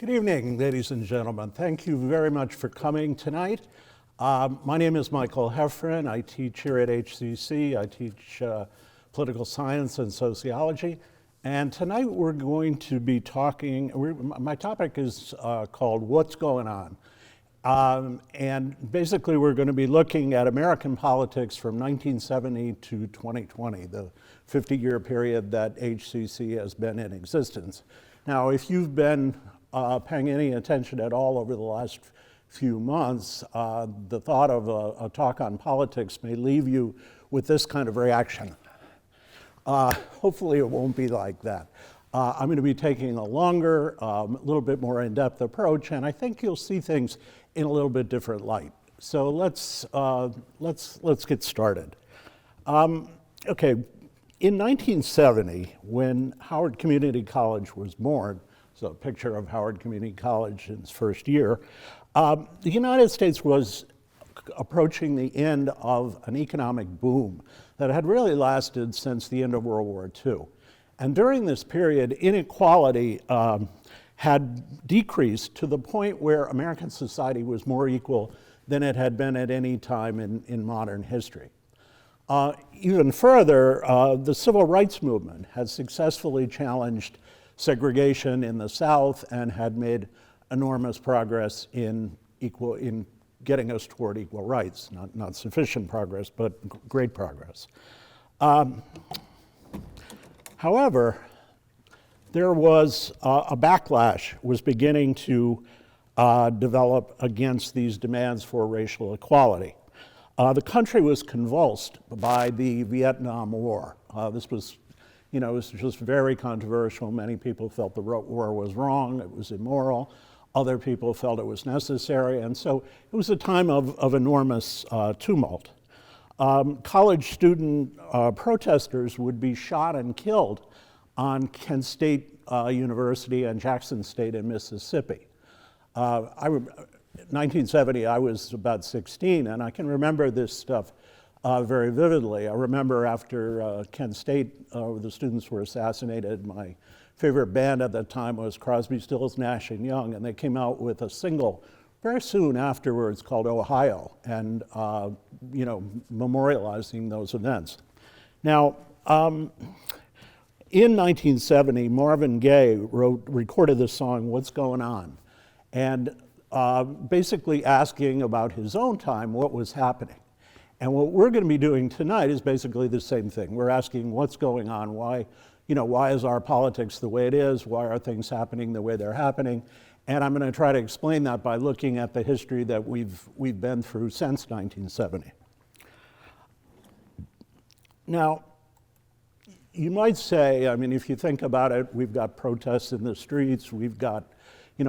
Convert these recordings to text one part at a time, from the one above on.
Good evening, ladies and gentlemen. Thank you very much for coming tonight. My name is Michael Heffron. I teach here at HCC. I teach political science and sociology. And tonight we're going to be talking, my topic is called What's Going On? And basically we're going to be looking at American politics from 1970 to 2020, the 50-year period that HCC has been in existence. Now, if you've been paying any attention at all over the last few months, the thought of a talk on politics may leave you with this kind of reaction. Hopefully it won't be like that. I'm going to be taking a longer, a little bit more in-depth approach, and I think you'll see things in a little bit different light. So let's get started. Okay, in 1970, when Howard Community College was born, so a picture of Howard Community College in its first year, the United States was approaching the end of an economic boom that had really lasted since the end of World War II. And during this period, inequality had decreased to the point where American society was more equal than it had been at any time in modern history. Even further, the civil rights movement had successfully challenged segregation in the South and had made enormous progress in getting us toward equal rights. Not sufficient progress, but great progress. However, there was a backlash was beginning to develop against these demands for racial equality. The country was convulsed by the Vietnam War. This was just very controversial. Many people felt the war was wrong, it was immoral. Other people felt it was necessary, and so it was a time of enormous tumult. College student protesters would be shot and killed on Kent State University and Jackson State in Mississippi. 1970, I was about 16, and I can remember this stuff very vividly. I remember after Kent State, the students were assassinated, my favorite band at the time was Crosby, Stills, Nash & Young, and they came out with a single very soon afterwards called Ohio, and memorializing those events. Now, in 1970, Marvin Gaye recorded the song, What's Going On? And basically asking about his own time, what was happening. And what we're going to be doing tonight is basically the same thing. We're asking what's going on, why is our politics the way it is, why are things happening the way they're happening, and I'm going to try to explain that by looking at the history that we've been through since 1970. Now, you might say, I mean, if you think about it, we've got protests in the streets, we've got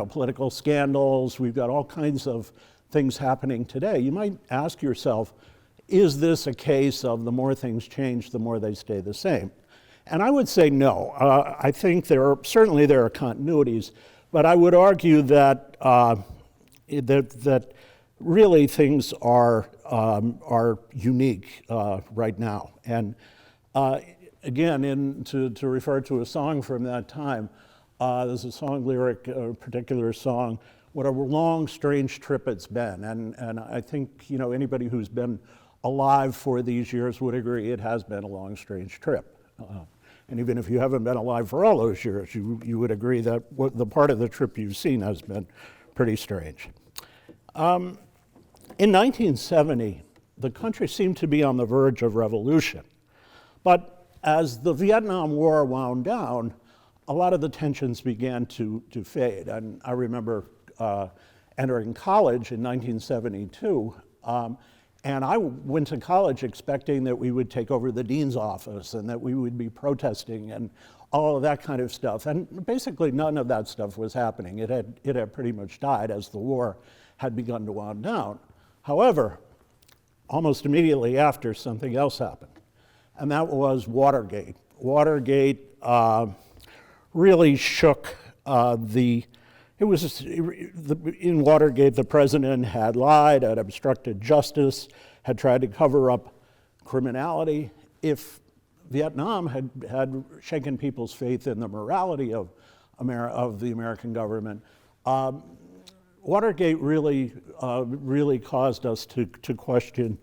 political scandals, we've got all kinds of things happening today. You might ask yourself, is this a case of the more things change, the more they stay the same? And I would say no. I think there are continuities, but I would argue that that really things are unique right now. And again, to refer to a song from that time, there's a song lyric, a particular song, what a long, strange trip it's been. And I think anybody who's been alive for these years would agree it has been a long, strange trip. And even if you haven't been alive for all those years, you would agree that the part of the trip you've seen has been pretty strange. In 1970, the country seemed to be on the verge of revolution. But as the Vietnam War wound down, a lot of the tensions began to fade. And I remember entering college in 1972, and I went to college expecting that we would take over the dean's office and that we would be protesting and all of that kind of stuff. And basically none of that stuff was happening. It had pretty much died as the war had begun to wind down. However, almost immediately after, something else happened, and that was Watergate. Watergate really shook in Watergate, the president had lied, had obstructed justice, had tried to cover up criminality. If Vietnam had shaken people's faith in the morality of the American government, Watergate really caused us to question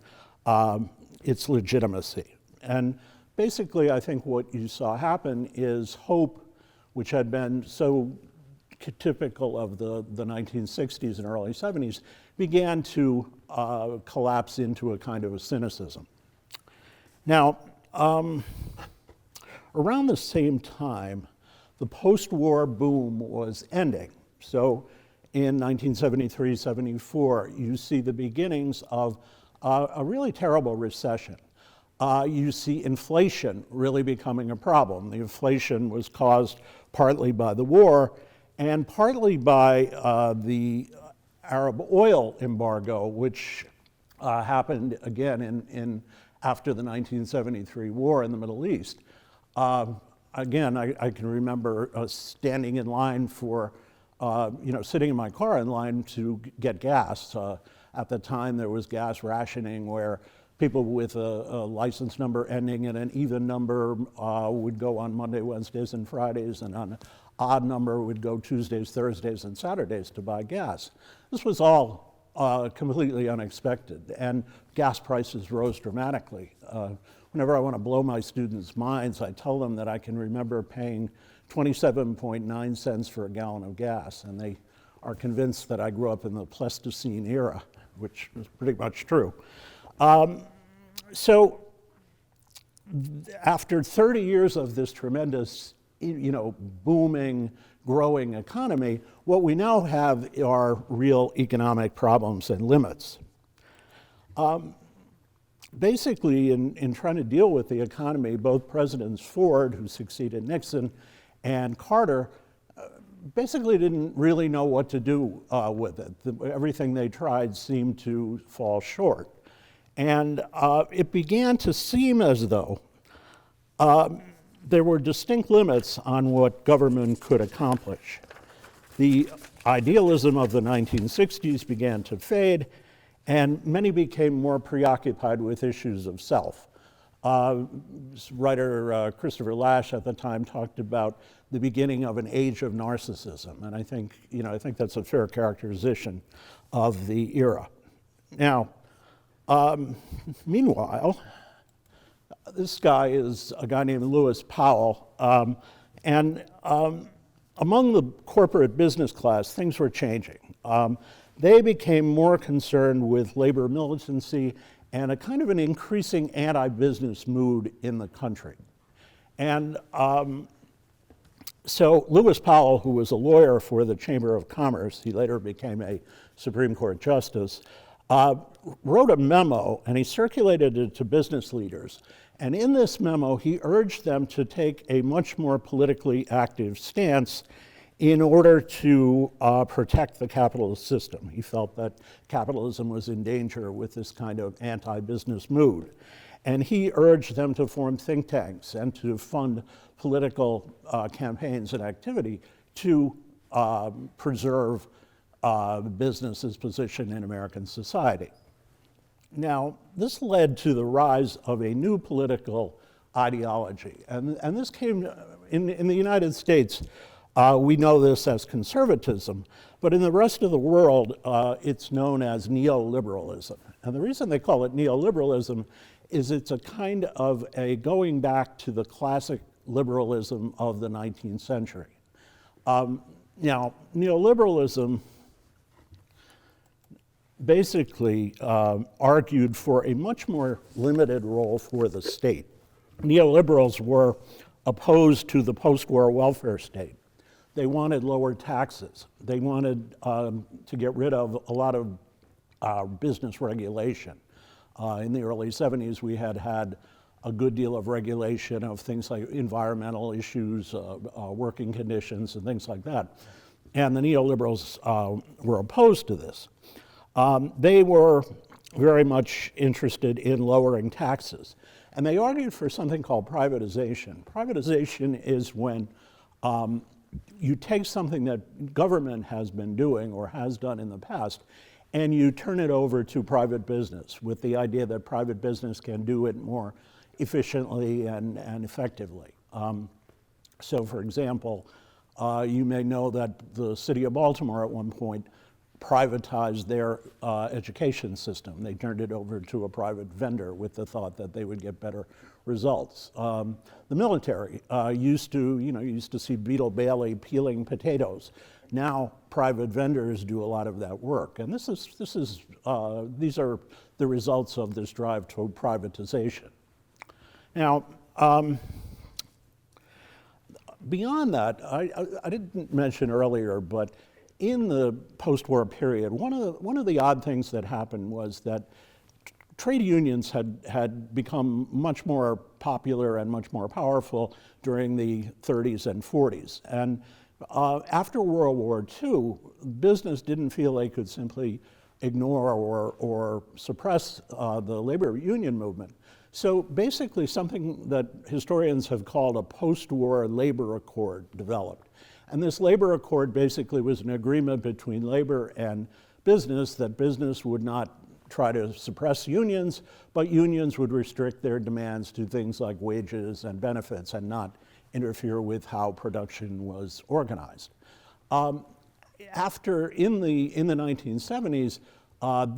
its legitimacy. And basically, I think what you saw happen is hope, which had been so typical of the 1960s and early 70s, began to collapse into a kind of a cynicism. Now, around the same time, the post-war boom was ending. So in 1973-74, you see the beginnings of a really terrible recession. You see inflation really becoming a problem. The inflation was caused partly by the war and partly by the Arab oil embargo, which happened again after the 1973 war in the Middle East. Again, I can remember standing in line for, sitting in my car in line to get gas. At the time, there was gas rationing where people with a license number ending in an even number would go on Monday, Wednesdays, and Fridays, and on an odd number would go Tuesdays, Thursdays, and Saturdays to buy gas. This was all completely unexpected, and gas prices rose dramatically. Whenever I want to blow my students' minds, I tell them that I can remember paying 27.9 cents for a gallon of gas, and they are convinced that I grew up in the Pleistocene era, which is pretty much true. So after 30 years of this tremendous, booming, growing economy, what we now have are real economic problems and limits. Basically, in trying to deal with the economy, both Presidents Ford, who succeeded Nixon, and Carter basically didn't really know what to do with it. Everything they tried seemed to fall short. And it began to seem as though there were distinct limits on what government could accomplish. The idealism of the 1960s began to fade, and many became more preoccupied with issues of self. Writer Christopher Lasch at the time talked about the beginning of an age of narcissism, and I think that's a fair characterization of the era. Now, meanwhile, this guy is a guy named Lewis Powell, and among the corporate business class, things were changing. They became more concerned with labor militancy and a kind of an increasing anti-business mood in the country. And so Lewis Powell, who was a lawyer for the Chamber of Commerce, he later became a Supreme Court justice, wrote a memo, and he circulated it to business leaders. And in this memo, he urged them to take a much more politically active stance in order to protect the capitalist system. He felt that capitalism was in danger with this kind of anti-business mood. And he urged them to form think tanks and to fund political campaigns and activity to preserve business's position in American society. Now, this led to the rise of a new political ideology. And this came in the United States. We know this as conservatism, but in the rest of the world, it's known as neoliberalism. And the reason they call it neoliberalism is it's a kind of a going back to the classic liberalism of the 19th century. Now, neoliberalism basically argued for a much more limited role for the state. Neoliberals were opposed to the post-war welfare state. They wanted lower taxes. They wanted to get rid of a lot of business regulation. In the early 70s, we had a good deal of regulation of things like environmental issues, working conditions, and things like that. And the neoliberals were opposed to this. They were very much interested in lowering taxes. And they argued for something called privatization. Privatization is when you take something that government has been doing or has done in the past, and you turn it over to private business with the idea that private business can do it more efficiently and effectively. So for example, You may know that the city of Baltimore at one point privatized their education system. They turned it over to a private vendor with the thought that they would get better results. The military used to see Beetle Bailey peeling potatoes. Now private vendors do a lot of that work, and these are the results of this drive toward privatization. Now, beyond that, I didn't mention earlier, but in the post-war period, one of the odd things that happened was that trade unions had become much more popular and much more powerful during the 30s and 40s. And after World War II, business didn't feel they could simply ignore or suppress the labor union movement. So basically something that historians have called a post-war labor accord developed. And this labor accord basically was an agreement between labor and business that business would not try to suppress unions, but unions would restrict their demands to things like wages and benefits and not interfere with how production was organized. In the 1970s,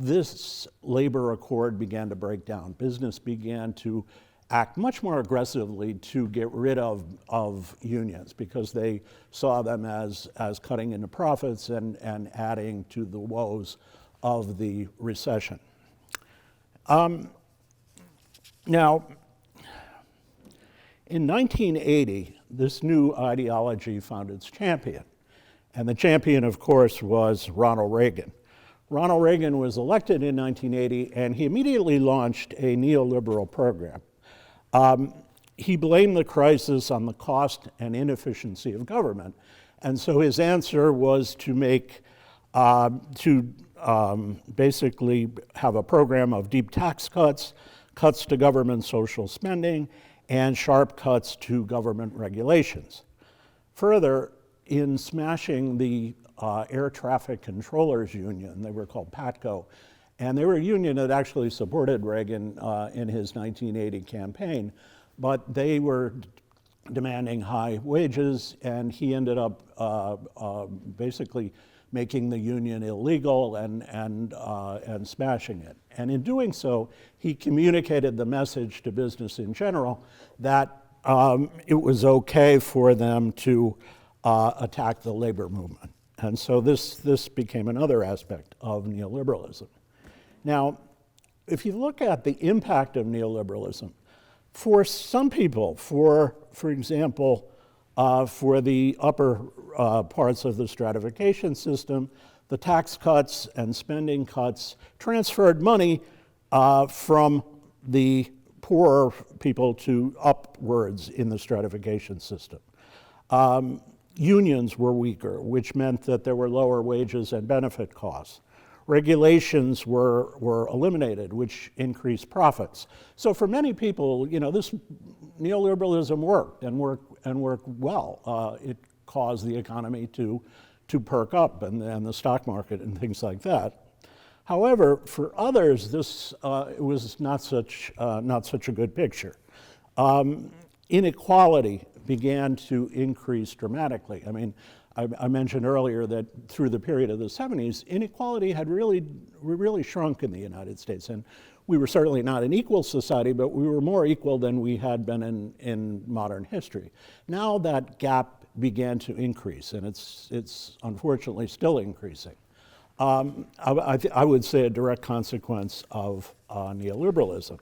this labor accord began to break down. Business began to act much more aggressively to get rid of unions because they saw them as cutting into profits and adding to the woes of the recession. Now, in 1980, this new ideology found its champion. And the champion, of course, was Ronald Reagan. Ronald Reagan was elected in 1980, and he immediately launched a neoliberal program. He blamed the crisis on the cost and inefficiency of government. And so his answer was to basically have a program of deep tax cuts, cuts to government social spending, and sharp cuts to government regulations. Further, in smashing the Air Traffic Controllers Union, they were called PATCO, and they were a union that actually supported Reagan in his 1980 campaign, but they were demanding high wages, and he ended up basically making the union illegal and smashing it. And in doing so, he communicated the message to business in general that it was okay for them to attack the labor movement. And so this became another aspect of neoliberalism. Now, if you look at the impact of neoliberalism, for some people, for example, for the upper parts of the stratification system, the tax cuts and spending cuts transferred money from the poorer people to upwards in the stratification system. Unions were weaker, which meant that there were lower wages and benefit costs. Regulations were eliminated, which increased profits. So for many people, this neoliberalism worked and worked well. It caused the economy to perk up and the stock market and things like that. However, for others, this was not such a good picture. Inequality began to increase dramatically. I mean, I mentioned earlier that through the period of the 70s, inequality had really shrunk in the United States. And we were certainly not an equal society, but we were more equal than we had been in modern history. Now that gap began to increase, and it's unfortunately still increasing. I would say a direct consequence of neoliberalism.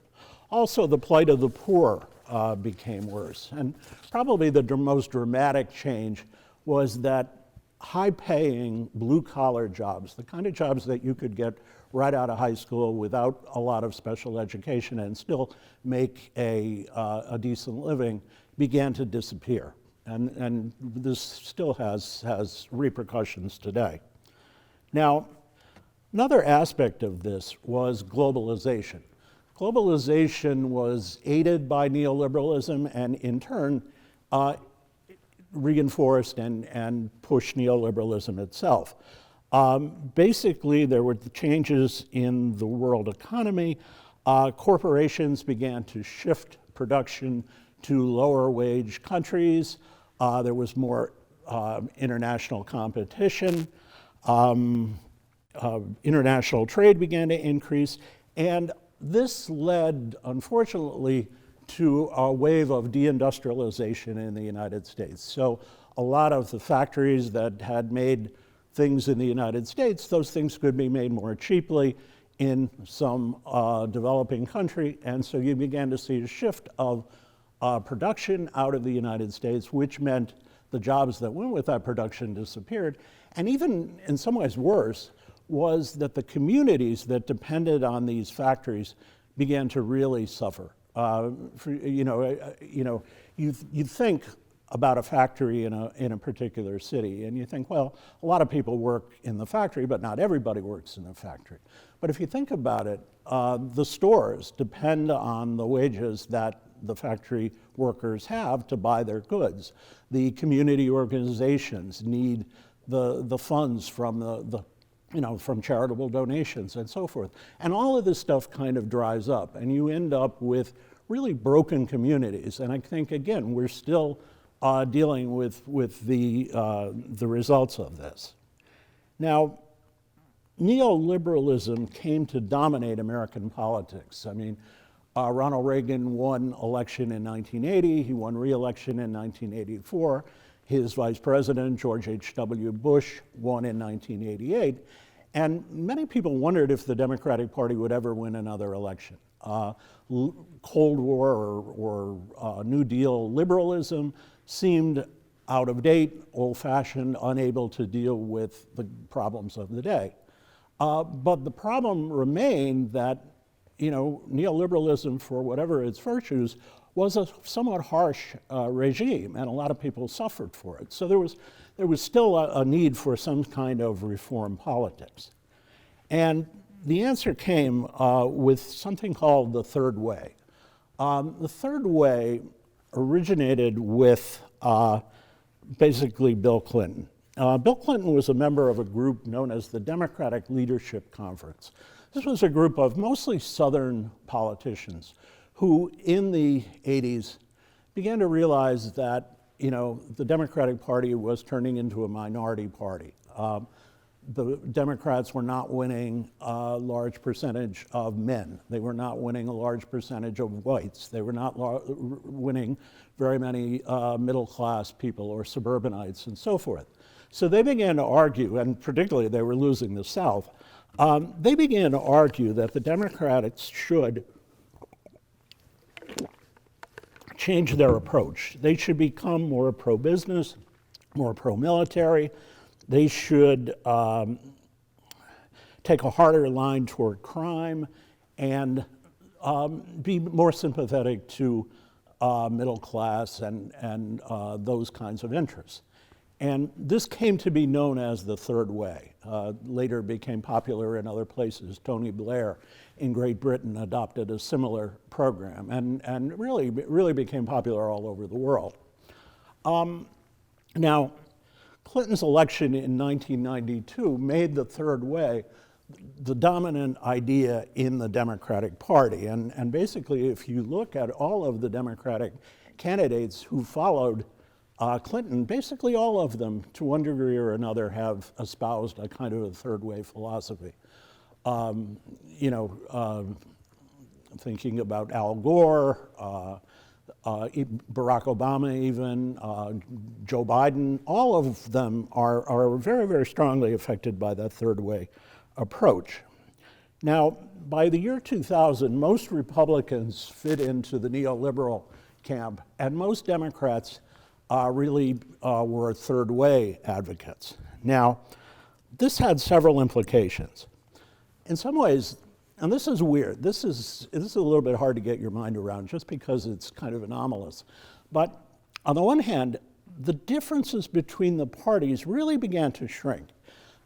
Also, the plight of the poor became worse. And probably the most dramatic change was that high-paying blue-collar jobs, the kind of jobs that you could get right out of high school without a lot of special education and still make a decent living, began to disappear. And this still has repercussions today. Now, another aspect of this was globalization. Globalization was aided by neoliberalism and in turn reinforced and pushed neoliberalism itself. Basically, there were changes in the world economy. Corporations began to shift production to lower wage countries. There was more international competition, international trade began to increase, and this led, unfortunately, to a wave of deindustrialization in the United States. So a lot of the factories that had made things in the United States, those things could be made more cheaply in some developing country, and so you began to see a shift of production out of the United States, which meant the jobs that went with that production disappeared. And even in some ways worse was that the communities that depended on these factories began to really suffer. You think about a factory in a particular city, and you think, well, a lot of people work in the factory, but not everybody works in the factory. But if you think about it, the stores depend on the wages that the factory workers have to buy their goods. The community organizations need the funds from from charitable donations and so forth. And all of this stuff kind of dries up, and you end up with really broken communities. And I think, again, we're still dealing with the results of this. Now, neoliberalism came to dominate American politics. I mean, Ronald Reagan won election in 1980. He won re-election in 1984. His vice president, George H.W. Bush, won in 1988. And many people wondered if the Democratic Party would ever win another election. Cold War or New Deal liberalism seemed out of date, old-fashioned, unable to deal with the problems of the day. But the problem remained that neoliberalism, for whatever its virtues, was a somewhat harsh regime, and a lot of people suffered for it. So there was still a need for some kind of reform politics. And the answer came with something called the Third Way. The Third Way originated with basically Bill Clinton. Bill Clinton was a member of a group known as the Democratic Leadership Conference. This was a group of mostly Southern politicians who, in the 80s, began to realize that the Democratic Party was turning into a minority party. The Democrats were not winning a large percentage of men. They were not winning a large percentage of whites. They were not winning very many middle-class people or suburbanites and so forth. So they began to argue, and particularly they were losing the South. They began to argue that the Democrats should change their approach. They should become more pro-business, more pro-military. They should take a harder line toward crime and be more sympathetic to middle class and those kinds of interests. And this came to be known as the Third Way. Later became popular in other places. Tony Blair in Great Britain adopted a similar program and really became popular all over the world. Now, Clinton's election in 1992 made the Third Way the dominant idea in the Democratic Party. And basically, if you look at all of the Democratic candidates who followed Clinton, basically all of them, to one degree or another, have espoused a kind of a Third Way philosophy. Thinking about Al Gore, Barack Obama even, Joe Biden, all of them are very, very strongly affected by that Third Way approach. Now, by the year 2000, most Republicans fit into the neoliberal camp, and most Democrats really were Third Way advocates. Now, this had several implications. In some ways, and this is weird, this is a little bit hard to get your mind around just because it's kind of anomalous. But on the one hand, the differences between the parties really began to shrink.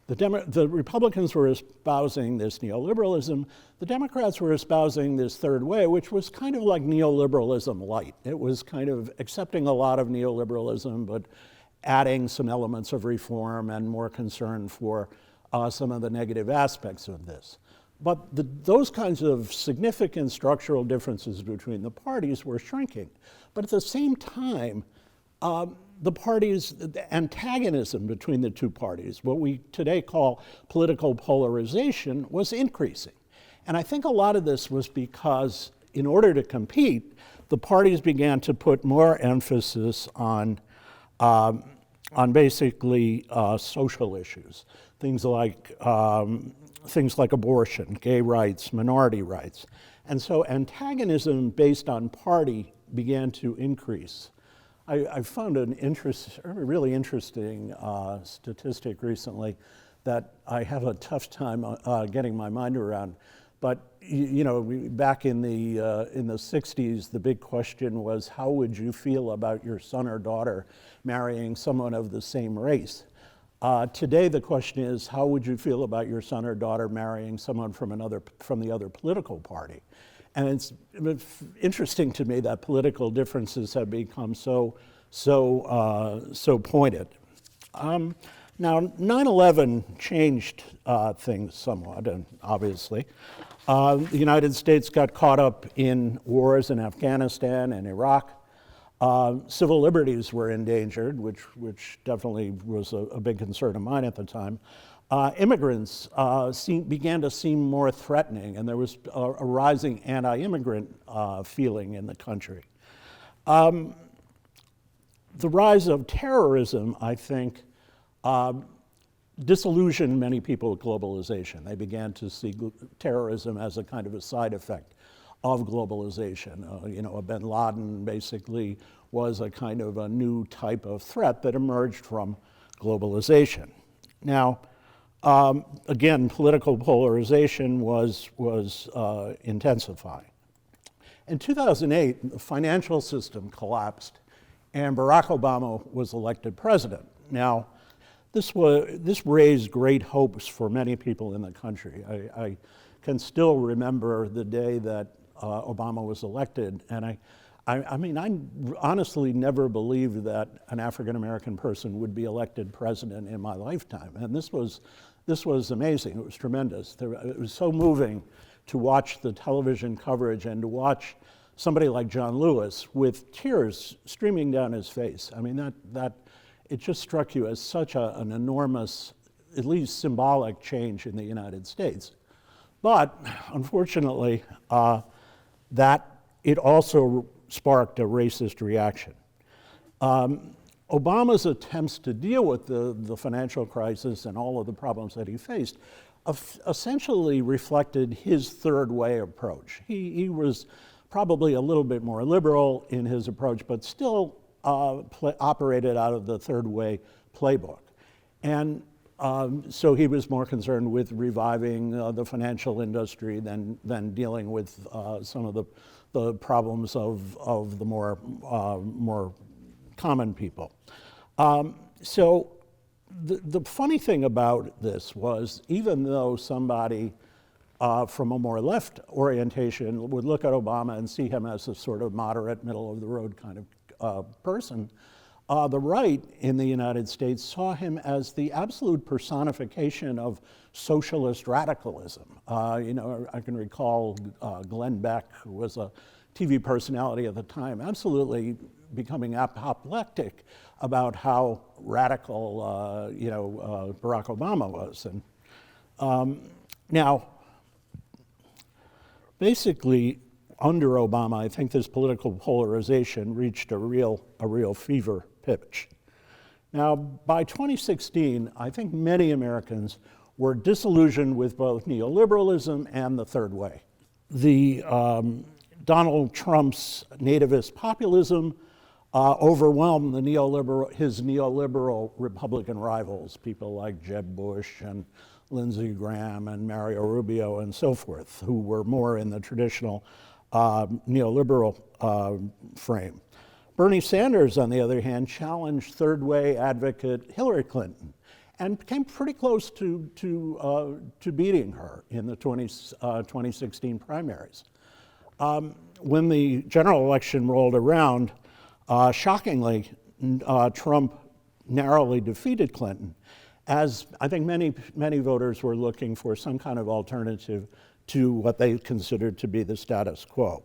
The Republicans were espousing this neoliberalism. The Democrats were espousing this Third Way, which was kind of like neoliberalism light. It was kind of accepting a lot of neoliberalism, but adding some elements of reform and more concern for some of the negative aspects of this. But those kinds of significant structural differences between the parties were shrinking. But at the same time, the parties, the antagonism between the two parties, what we today call political polarization, was increasing. And I think a lot of this was because in order to compete, the parties began to put more emphasis on basically social issues, things like abortion, gay rights, minority rights. And so antagonism based on party began to increase. I found a really interesting statistic recently that I have a tough time getting my mind around. But back in the 60s, the big question was, how would you feel about your son or daughter marrying someone of the same race? Today, the question is, how would you feel about your son or daughter marrying someone from the other political party? And it's interesting to me that political differences have become so pointed. Now, 9/11 changed things somewhat, and obviously. The United States got caught up in wars in Afghanistan and Iraq. Civil liberties were endangered, which definitely was a big concern of mine at the time. Immigrants began to seem more threatening, and there was a rising anti-immigrant feeling in the country. The rise of terrorism, I think, disillusioned many people with globalization. They began to see terrorism as a kind of a side effect of globalization. Bin Laden basically was a kind of a new type of threat that emerged from globalization. Now, again, political polarization was intensifying. In 2008, the financial system collapsed, and Barack Obama was elected president. Now, this raised great hopes for many people in the country. I can still remember the day that Obama was elected, and I mean, I honestly never believed that an African-American person would be elected president in my lifetime, and this was amazing. It was tremendous. It was so moving to watch the television coverage and to watch somebody like John Lewis with tears streaming down his face. I mean, that it just struck you as such an enormous, at least symbolic change in the United States. But unfortunately, that it also sparked a racist reaction. Obama's attempts to deal with the financial crisis and all of the problems that he faced essentially reflected his third way approach. He was probably a little bit more liberal in his approach, but still operated out of the third way playbook. And so he was more concerned with reviving the financial industry than dealing with some of the problems of the more common people. So the funny thing about this was, even though somebody from a more left orientation would look at Obama and see him as a sort of moderate, middle of the road kind of person, the right in the United States saw him as the absolute personification of socialist radicalism. I can recall Glenn Beck, who was a TV personality at the time, absolutely becoming apoplectic about how radical Barack Obama was. And now, basically, under Obama, I think this political polarization reached a real fever pitch. Now, by 2016, I think many Americans were disillusioned with both neoliberalism and the third way. Donald Trump's nativist populism overwhelmed his neoliberal Republican rivals, people like Jeb Bush and Lindsey Graham and Mario Rubio and so forth, who were more in the traditional neoliberal frame. Bernie Sanders, on the other hand, challenged third way advocate Hillary Clinton and came pretty close to beating her in the 2016 primaries. When the general election rolled around, shockingly, Trump narrowly defeated Clinton, as I think many voters were looking for some kind of alternative to what they considered to be the status quo.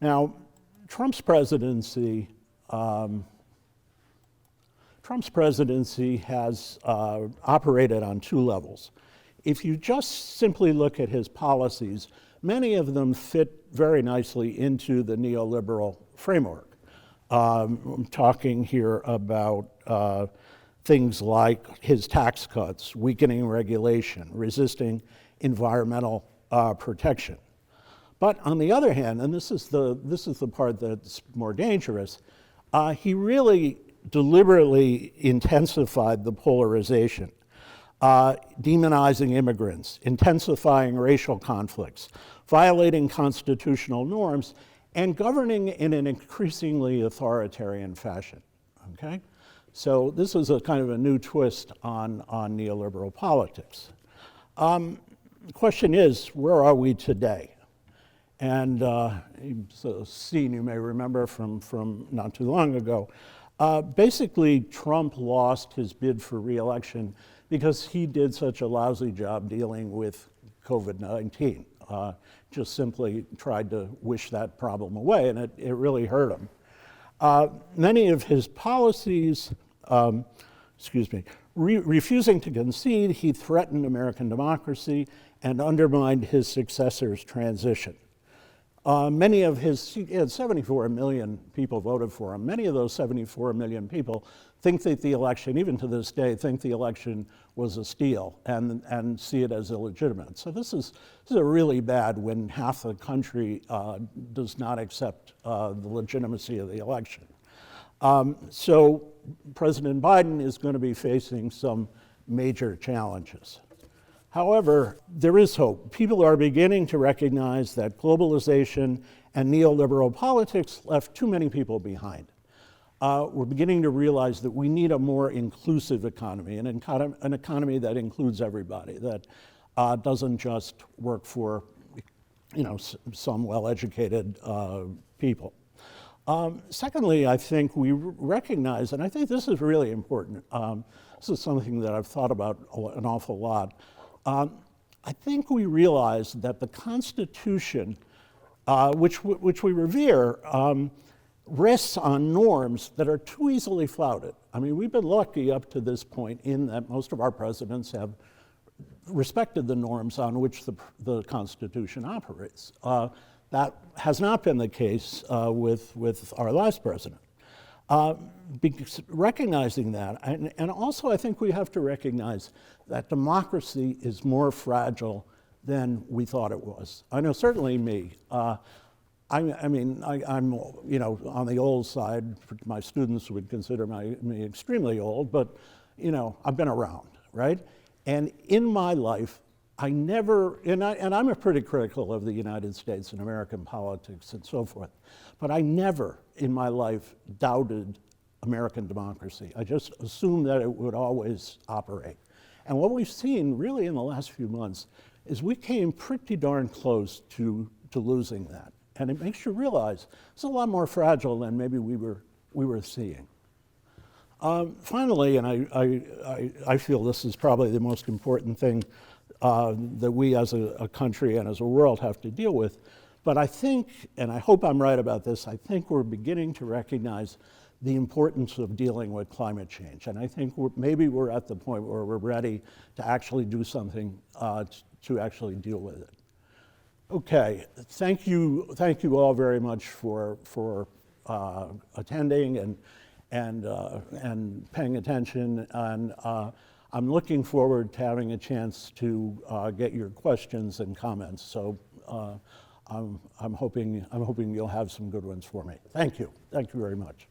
Now, Trump's presidency Trump's presidency has operated on two levels. If you just simply look at his policies, many of them fit very nicely into the neoliberal framework. I'm talking here about things like his tax cuts, weakening regulation, resisting environmental protection. But on the other hand, and this is the part that's more dangerous, he really deliberately intensified the polarization, demonizing immigrants, intensifying racial conflicts, violating constitutional norms, and governing in an increasingly authoritarian fashion, okay? So this is a kind of a new twist on neoliberal politics. The question is, where are we today? And it's a scene you may remember from not too long ago. Basically, Trump lost his bid for re-election because he did such a lousy job dealing with COVID-19. Just simply tried to wish that problem away, and it really hurt him. Many of his policies, refusing to concede, he threatened American democracy and undermined his successor's transition. Many of he had 74 million people voted for him. Many of those 74 million people think that the election, even to this day, think the election was a steal and see it as illegitimate. So this is a really bad when half the country does not accept the legitimacy of the election. So President Biden is going to be facing some major challenges. However, there is hope. People are beginning to recognize that globalization and neoliberal politics left too many people behind. We're beginning to realize that we need a more inclusive economy, an economy that includes everybody, that doesn't just work for some well-educated people. Secondly, I think we recognize, and I think this is really important, this is something that I've thought about an awful lot. I think we realize that the Constitution, which we revere, rests on norms that are too easily flouted. I mean, we've been lucky up to this point in that most of our presidents have respected the norms on which the Constitution operates. That has not been the case with our last president. Recognizing that, and also I think we have to recognize that democracy is more fragile than we thought it was. I know certainly me. I'm on the old side. My students would consider me extremely old, but I've been around, right? And in my life, I never, and I'm pretty critical of the United States and American politics and so forth, but I never in my life doubted American democracy. I just assumed that it would always operate. And what we've seen really in the last few months is we came pretty darn close to losing that. And it makes you realize it's a lot more fragile than maybe we were seeing. Finally, and I feel this is probably the most important thing that we as a country and as a world have to deal with, but I think, and I hope I'm right about this, I think we're beginning to recognize the importance of dealing with climate change. And I think maybe we're at the point where we're ready to actually do something to actually deal with it. Okay, thank you all very much for attending and paying attention. And I'm looking forward to having a chance to get your questions and comments. So I'm hoping you'll have some good ones for me. Thank you very much.